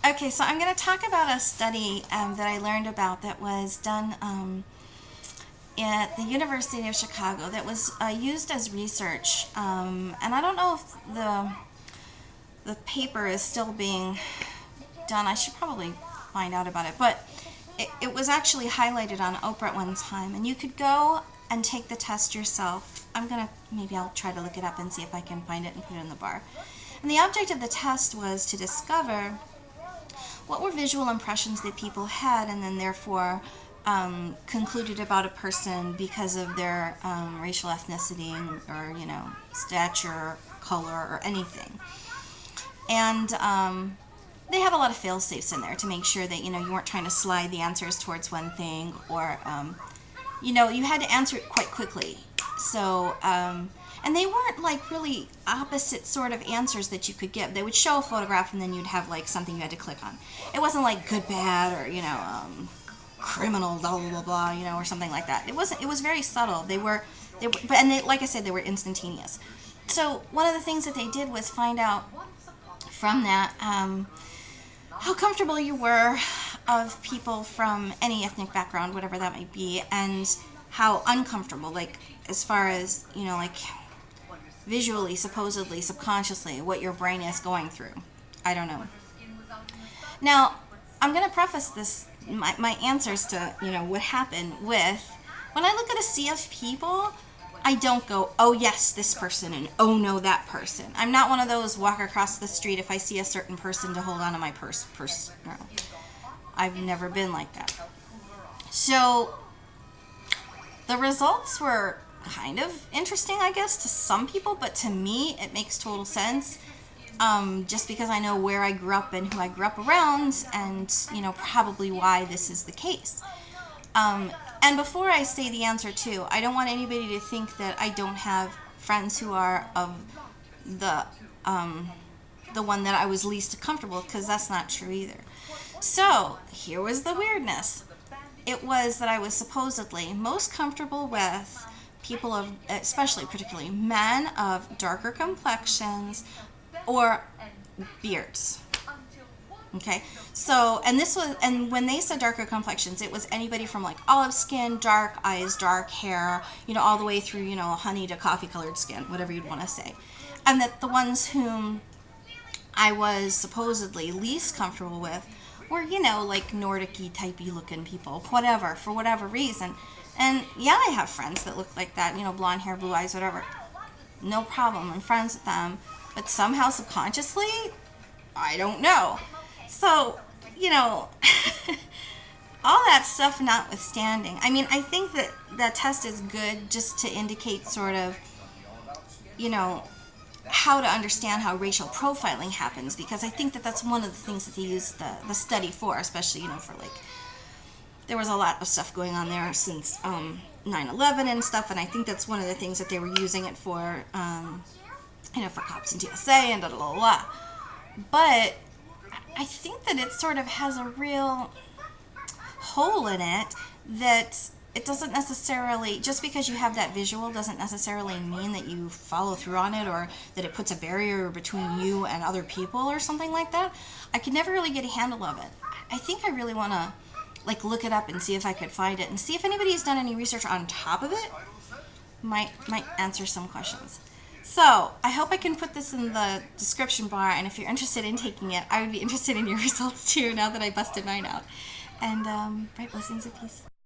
Okay, so I'm going to talk about a study that I learned about that was done at the University of Chicago that was used as research. And I don't know if the paper is still being done. I should probably find out about it. But it was actually highlighted on Oprah at one time. And you could go and take the test yourself. Maybe I'll try to look it up and see if I can find it and put it in the bar. And the object of the test was to discover what were visual impressions that people had, and then therefore concluded about a person because of their racial ethnicity or stature, color, or anything. And they have a lot of fail safes in there to make sure that you weren't trying to slide the answers towards one thing, or you had to answer it quite quickly. So and they weren't like really opposite sort of answers that you could give. They would show a photograph and then you'd have like something you had to click on. It wasn't like good, bad, or criminal, blah blah blah blah, or something like that. It wasn't. It was very subtle. Like I said, they were instantaneous. So one of the things that they did was find out from that how comfortable you were of people from any ethnic background, whatever that might be, and how uncomfortable, like as far as like visually, supposedly, subconsciously, what your brain is going through. I don't know. Now, I'm going to preface this, my answers to, what happened with, when I look at a sea of people, I don't go, oh yes, this person, and oh no, that person. I'm not one of those walk across the street if I see a certain person to hold on to my purse. No. I've never been like that. So, the results were kind of interesting, I guess, to some people, but to me, it makes total sense. Just because I know where I grew up and who I grew up around, and probably why this is the case. And before I say the answer too, I don't want anybody to think that I don't have friends who are of the one that I was least comfortable, because that's not true either. So here was the weirdness. It was that I was supposedly most comfortable with people of, especially particularly men of darker complexions or beards. Okay, so and when they said darker complexions, it was anybody from like olive skin, dark eyes, dark hair, all the way through honey to coffee colored skin, whatever you'd want to say. And that the ones whom I was supposedly least comfortable with were like Nordic-y typey looking people, whatever, for whatever reason. And yeah, I have friends that look like that, blonde hair, blue eyes, whatever. No problem, I'm friends with them. But somehow subconsciously, I don't know. So, all that stuff notwithstanding, I mean, I think that that test is good just to indicate sort of, how to understand how racial profiling happens, because I think that that's one of the things that they use the study for, especially, for like, there was a lot of stuff going on there since 9/11 and stuff, and I think that's one of the things that they were using it for, for cops and TSA and blah, blah, blah. But I think that it sort of has a real hole in it, that it doesn't necessarily, just because you have that visual doesn't necessarily mean that you follow through on it, or that it puts a barrier between you and other people or something like that. I could never really get a handle of it. I think I really want to look it up and see if I could find it, and see if anybody's done any research on top of it. Might answer some questions. So, I hope I can put this in the description bar, and if you're interested in taking it, I would be interested in your results too, now that I busted mine out. And, bright blessings of peace.